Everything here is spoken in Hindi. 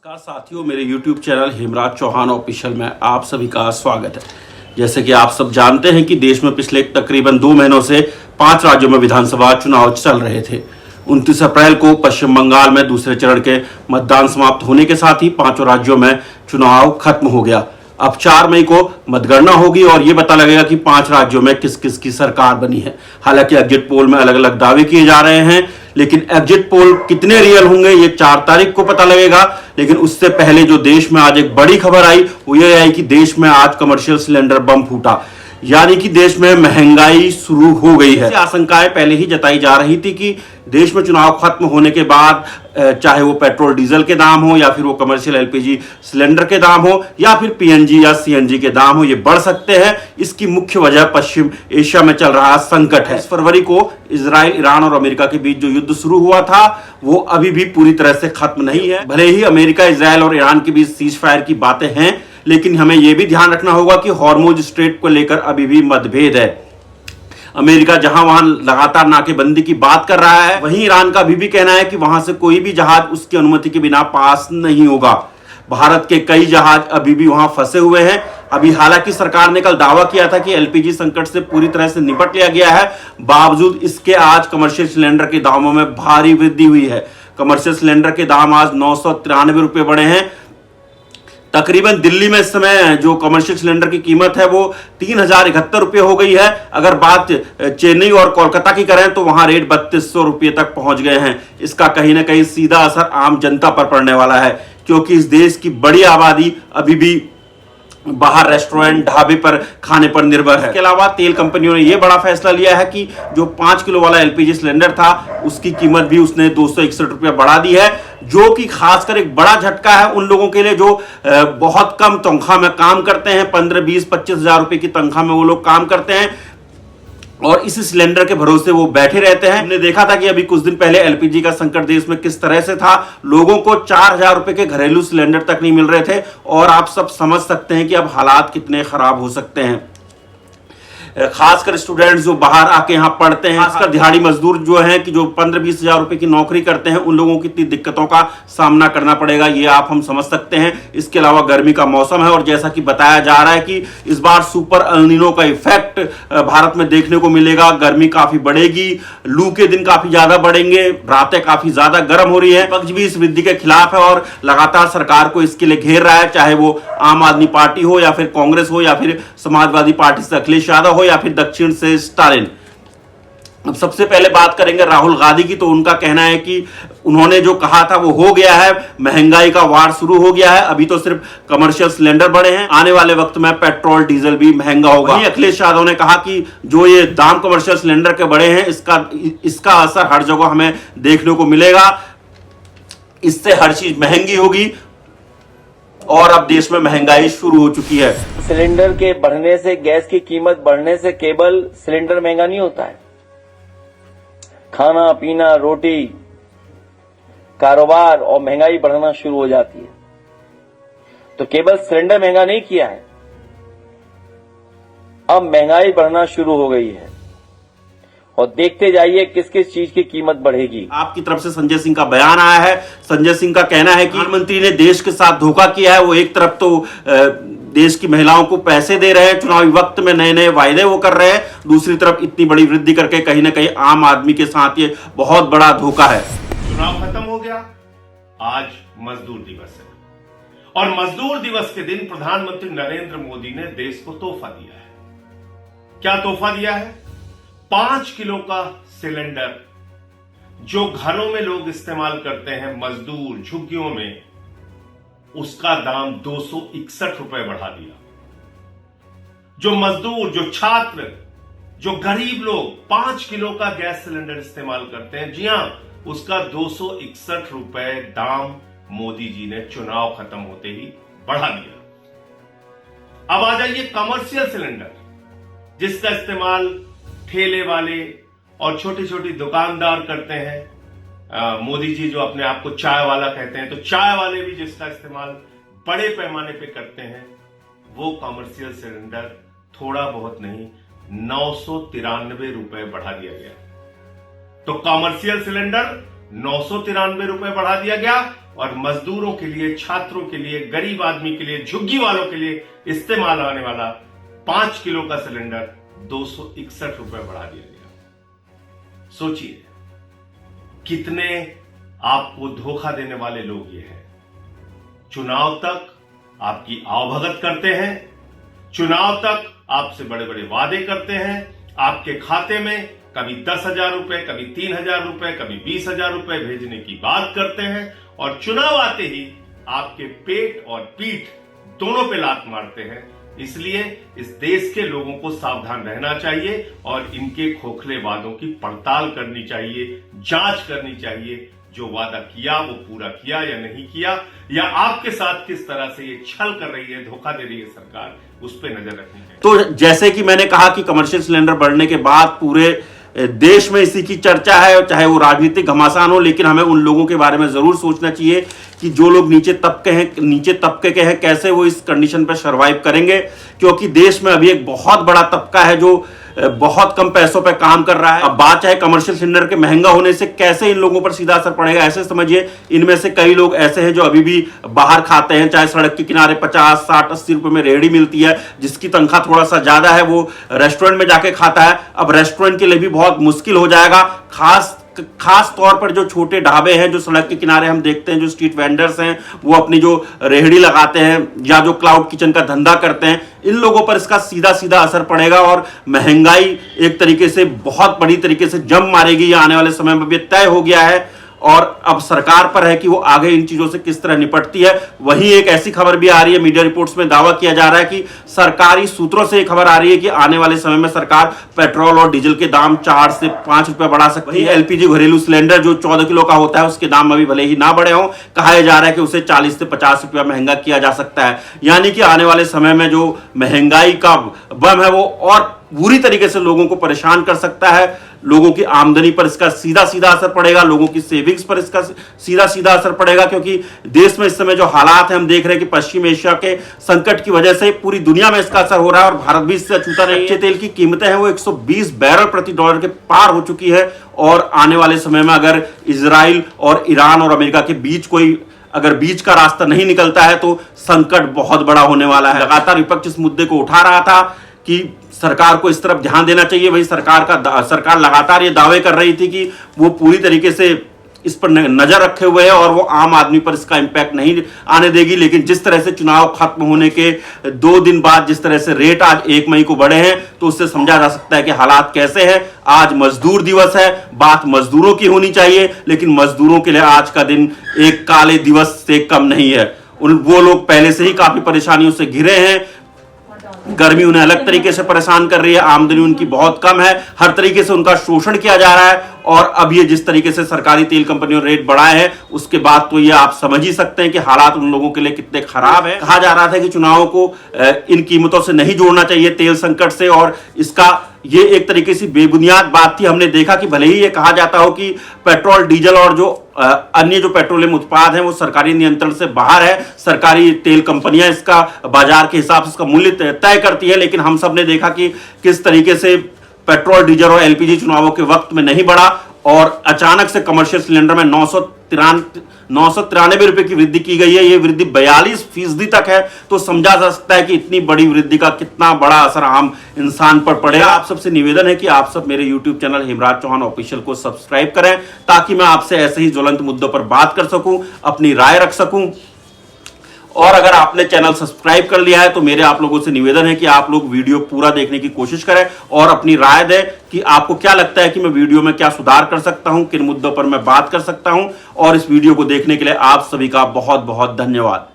नमस्कार साथियों, मेरे YouTube channel Hemraj Chauhan official में आप सभी का स्वागत है। जैसे कि आप सब जानते हैं कि देश में पिछले तकरीबन 2 महीनों से 5 राज्यों में विधानसभा चुनाव चल रहे थे। 29 अप्रैल को पश्चिम बंगाल में दूसरे चरण के मतदान समाप्त होने के साथ ही 5 राज्यों में चुनाव खत्म हो गया। अब 4 मई को मतगणना होगी और ये पता लगेगा कि 5 राज्यों में किस किस की सरकार बनी है। हालांकि एग्जिट पोल में अलग अलग दावे किए जा रहे हैं, लेकिन एग्जिट पोल कितने रियल होंगे ये 4 तारीख को पता लगेगा। लेकिन उससे पहले जो देश में आज एक बड़ी खबर आई वो ये आई कि देश में आज कमर्शियल सिलेंडर बम फूटा, यानी कि देश में महंगाई शुरू हो गई है। आशंकाएं पहले ही जताई जा रही थी कि देश में चुनाव खत्म होने के बाद चाहे वो पेट्रोल डीजल के दाम हो या फिर वो कमर्शियल एलपीजी सिलेंडर के दाम हो या फिर पीएनजी या सीएनजी के दाम हो, ये बढ़ सकते हैं। इसकी मुख्य वजह पश्चिम एशिया में चल रहा संकट है। इस फरवरी को इजराइल, ईरान और अमेरिका के बीच जो युद्ध शुरू हुआ था वो अभी भी पूरी तरह से खत्म नहीं है। भले ही अमेरिका, इजराइल और ईरान के बीच सीज फायर की बातें हैं, लेकिन हमें यह भी ध्यान रखना होगा कि हॉर्मुज स्ट्रेट को लेकर अभी भी मतभेद है। अमेरिका जहां वहां लगातार नाकेबंदी की बात कर रहा है, वहीं ईरान का भी कहना है कि वहां से कोई भी जहाज उसकी अनुमति के बिना पास नहीं होगा। भारत के कई जहाज अभी भी वहां फंसे हुए हैं। अभी हालांकि सरकार ने कल दावा किया था कि एलपीजी संकट से पूरी तरह से निपट लिया गया है, बावजूद इसके आज कमर्शियल सिलेंडर के दामों में भारी वृद्धि हुई है। कमर्शियल सिलेंडर के दाम आज 993 रुपए बढ़े हैं। तकरीबन दिल्ली में इस समय जो कमर्शियल सिलेंडर की कीमत है वो 3071 रुपये हो गई है। अगर बात चेन्नई और कोलकाता की करें तो वहां रेट 3200 रुपये तक पहुंच गए हैं। इसका कहीं ना कहीं सीधा असर आम जनता पर पड़ने वाला है, क्योंकि इस देश की बड़ी आबादी अभी भी बाहर रेस्टोरेंट, ढाबे पर खाने पर निर्भर है। इसके अलावा तेल कंपनियों ने यह बड़ा फैसला लिया है कि जो 5 किलो वाला एलपीजी सिलेंडर था उसकी कीमत भी उसने 261 रुपये बढ़ा दी है, जो कि खासकर एक बड़ा झटका है उन लोगों के लिए जो बहुत कम तनख्वाह में काम करते हैं। 15, 20, 25 हजार रुपए की तनख्वाह में वो लोग काम करते हैं और इस सिलेंडर के भरोसे वो बैठे रहते हैं। हमने देखा था कि अभी कुछ दिन पहले एलपीजी का संकट देश में किस तरह से था। लोगों को 4000 रुपए के घरेलू सिलेंडर तक नहीं मिल रहे थे और आप सब समझ सकते हैं कि अब हालात कितने खराब हो सकते हैं। खासकर स्टूडेंट्स जो बाहर आके यहाँ पढ़ते हैं, खासकर दिहाड़ी मजदूर जो हैं कि जो 15-20 हजार रुपए की नौकरी करते हैं, उन लोगों की इतनी दिक्कतों का सामना करना पड़ेगा, ये आप हम समझ सकते हैं। इसके अलावा गर्मी का मौसम है और जैसा कि बताया जा रहा है कि इस बार सुपर एल नीनो का इफेक्ट भारत में देखने को मिलेगा। गर्मी काफी बढ़ेगी, लू के दिन काफी ज्यादा बढ़ेंगे, रातें काफी ज्यादा गर्म हो रही है। पक्ष भी इस वृद्धि के खिलाफ है और लगातार सरकार को इसके लिए घेर रहा है, चाहे वो आम आदमी पार्टी हो या फिर कांग्रेस हो या फिर समाजवादी पार्टी से अखिलेश यादव हो या फिर दक्षिण से स्टालिन। अब सबसे पहले बात करेंगे राहुल गांधी की। तो उनका कहना है कि उन्होंने जो कहा था वो हो गया है, महंगाई का वार शुरू हो गया है। अभी तो सिर्फ कमर्शियल सिलेंडर बढ़े हैं, आने वाले वक्त में पेट्रोल डीजल भी महंगा होगा। वहीं अखिलेश यादव ने कहा कि जो ये दाम कमर्शियल सिलेंडर के बढ़े हैं इसका असर हर जगह हमें देखने को मिलेगा। इससे हर चीज महंगी होगी और अब देश में महंगाई शुरू हो चुकी है। सिलेंडर के बढ़ने से, गैस की कीमत बढ़ने से केवल सिलेंडर महंगा नहीं होता है। खाना पीना, रोटी, कारोबार और महंगाई बढ़ना शुरू हो जाती है। तो केवल सिलेंडर महंगा नहीं किया है, अब महंगाई बढ़ना शुरू हो गई है और देखते जाइए किस किस चीज की कीमत बढ़ेगी। आपकी तरफ से संजय सिंह का बयान आया है। संजय सिंह का कहना है कि प्रधानमंत्री ने देश के साथ धोखा किया है। वो एक तरफ तो देश की महिलाओं को पैसे दे रहे हैं, चुनावी वक्त में नए नए वायदे वो कर रहे हैं, दूसरी तरफ इतनी बड़ी वृद्धि करके कहीं ना कहीं आम आदमी के साथ ये बहुत बड़ा धोखा है। चुनाव खत्म हो गया, आज मजदूर दिवस है और मजदूर दिवस के दिन प्रधानमंत्री नरेंद्र मोदी ने देश को तोहफा दिया है। क्या तोहफा दिया है? 5 किलो का सिलेंडर जो घरों में लोग इस्तेमाल करते हैं, मजदूर झुग्गियों में, उसका दाम 261 रुपए बढ़ा दिया। जो मजदूर, जो छात्र, जो गरीब लोग 5 किलो का गैस सिलेंडर इस्तेमाल करते हैं, जी हां, उसका 261 रुपए दाम मोदी जी ने चुनाव खत्म होते ही बढ़ा दिया। अब आ जाइए कमर्शियल सिलेंडर, जिसका इस्तेमाल ठेले वाले और छोटी छोटी दुकानदार करते हैं। मोदी जी जो अपने आप को चाय वाला कहते हैं, तो चाय वाले भी जिसका इस्तेमाल बड़े पैमाने पे करते हैं, वो कमर्शियल सिलेंडर थोड़ा बहुत नहीं 993 रुपए बढ़ा दिया गया। तो कमर्शियल सिलेंडर 993 रुपए बढ़ा दिया गया और मजदूरों के लिए, छात्रों के लिए, गरीब आदमी के लिए, झुग्गी वालों के लिए इस्तेमाल आने वाला 5 किलो का सिलेंडर 261 रुपए बढ़ा दिया गया। सोचिए कितने आपको धोखा देने वाले लोग ये हैं। चुनाव तक आपकी आवभगत करते हैं, चुनाव तक आपसे बड़े बड़े वादे करते हैं, आपके खाते में कभी 10,000 रुपए, कभी 3,000 रुपए, कभी 20,000 रुपए भेजने की बात करते हैं और चुनाव आते ही आपके पेट और पीठ दोनों पे लात मारते हैं। इसलिए इस देश के लोगों को सावधान रहना चाहिए और इनके खोखले वादों की पड़ताल करनी चाहिए, जांच करनी चाहिए। जो वादा किया वो पूरा किया या नहीं किया, या आपके साथ किस तरह से ये छल कर रही है, धोखा दे रही है सरकार, उस पर नजर रखनी चाहिए। तो जैसे कि मैंने कहा कि कमर्शियल सिलेंडर बढ़ने के बाद पूरे देश में इसी की चर्चा है, चाहे वो राजनीतिक घमासान हो, लेकिन हमें उन लोगों के बारे में जरूर सोचना चाहिए कि जो लोग नीचे तबके के हैं, कैसे वो इस कंडीशन पर सर्वाइव करेंगे। क्योंकि देश में अभी एक बहुत बड़ा तबका है जो बहुत कम पैसों पे काम कर रहा है। अब बात चाहे कमर्शियल सिलेंडर के महंगा होने से कैसे इन लोगों पर सीधा असर पड़ेगा, ऐसे समझिए इनमें से कई लोग ऐसे हैं जो अभी भी बाहर खाते हैं, चाहे सड़क के किनारे 50, 60, 80 रुपए में रेहड़ी मिलती है, जिसकी तनख्वाह थोड़ा सा ज्यादा है वो रेस्टोरेंट में जाके खाता है। अब रेस्टोरेंट के लिए भी बहुत मुश्किल हो जाएगा, खास तौर पर जो छोटे ढाबे हैं, जो सड़क के किनारे हम देखते हैं, जो स्ट्रीट वेंडर्स हैं, वो अपनी जो रेहड़ी लगाते हैं या जो क्लाउड किचन का धंधा करते हैं, इन लोगों पर इसका सीधा सीधा असर पड़ेगा और महंगाई एक तरीके से बहुत बड़ी तरीके से जम मारेगी। ये आने वाले समय में भी तय हो गया है और अब सरकार पर है कि वो आगे इन चीजों से किस तरह निपटती है। वहीं एक ऐसी खबर भी आ रही है, मीडिया रिपोर्ट्स में दावा किया जा रहा है कि सरकारी सूत्रों से एक खबर आ रही है कि आने वाले समय में सरकार पेट्रोल और डीजल के दाम 4 से 5 रुपए बढ़ा सकती है। एलपीजी घरेलू सिलेंडर जो 14 किलो का होता है, उसके दाम अभी भले ही ना बढ़े हों, कहा जा रहा है कि उसे 40 से 50 रुपया महंगा किया जा सकता है। यानी कि आने वाले समय में जो महंगाई का बम है वो और बुरी तरीके से लोगों को परेशान कर सकता है। लोगों की आमदनी पर इसका सीधा सीधा असर पड़ेगा, लोगों की सेविंग्स पर इसका सीधा सीधा असर पड़ेगा। क्योंकि देश में इस समय जो हालात है, हम देख रहे हैं कि पश्चिम एशिया के संकट की वजह से पूरी दुनिया में इसका असर हो रहा है और भारत भी इससे अछूता नहीं है। कच्चे तेल की कीमतें हैं वो 120 बैरल प्रति डॉलर के पार हो चुकी है और आने वाले समय में अगर इजराइल और ईरान और अमेरिका के बीच अगर बीच का रास्ता नहीं निकलता है तो संकट बहुत बड़ा होने वाला है। लगातार विपक्ष इस मुद्दे को उठा रहा था कि सरकार को इस तरफ ध्यान देना चाहिए। वही सरकार लगातार ये दावे कर रही थी कि वो पूरी तरीके से इस पर नजर रखे हुए है और वो आम आदमी पर इसका इंपैक्ट नहीं आने देगी। लेकिन जिस तरह से चुनाव खत्म होने के 2 दिन बाद जिस तरह से रेट आज 1 मई को बढ़े हैं, तो उससे समझा जा सकता है कि हालात कैसे हैं। आज मजदूर दिवस है, बात मजदूरों की होनी चाहिए, लेकिन मजदूरों के लिए आज का दिन एक काले दिवस से कम नहीं है। वो लोग पहले से ही काफी परेशानियों से घिरे हैं, गर्मी उन्हें अलग तरीके से परेशान कर रही है, आमदनी उनकी बहुत कम है, हर तरीके से उनका शोषण किया जा रहा है। और अब ये जिस तरीके से सरकारी तेल कंपनियों ने रेट बढ़ाए हैं, उसके बाद तो ये आप समझ ही सकते हैं कि हालात उन लोगों के लिए कितने खराब है। कहा जा रहा था कि चुनावों को इन कीमतों से नहीं जोड़ना चाहिए, तेल संकट से, और इसका ये एक तरीके से बेबुनियाद बात थी। हमने देखा कि भले ही ये कहा जाता हो कि पेट्रोल, डीजल और जो अन्य जो पेट्रोलियम उत्पाद हैं वो सरकारी नियंत्रण से बाहर है, सरकारी तेल कंपनियां इसका बाजार के हिसाब से इसका मूल्य तय करती है, लेकिन हम सब ने देखा कि किस तरीके से पेट्रोल, डीजल और एलपीजी चुनावों के वक्त में नहीं बढ़ा और अचानक से कमर्शियल सिलेंडर में 993 रुपए की वृद्धि की गई है। ये वृद्धि 42% तक है, तो समझा जा सकता है कि इतनी बड़ी वृद्धि का कितना बड़ा असर आम इंसान पर पड़ेगा। आप सबसे निवेदन है कि आप सब मेरे YouTube channel Hemraj Chauhan official को सब्सक्राइब करें, ताकि मैं आपसे ऐसे ही ज्वलंत मुद्दों पर बात कर सकूं, अपनी राय रख सकूं। और अगर आपने चैनल सब्सक्राइब कर लिया है तो मेरे आप लोगों से निवेदन है कि आप लोग वीडियो पूरा देखने की कोशिश करें और अपनी राय दें कि आपको क्या लगता है कि मैं वीडियो में क्या सुधार कर सकता हूं, किन मुद्दों पर मैं बात कर सकता हूं। और इस वीडियो को देखने के लिए आप सभी का बहुत बहुत धन्यवाद।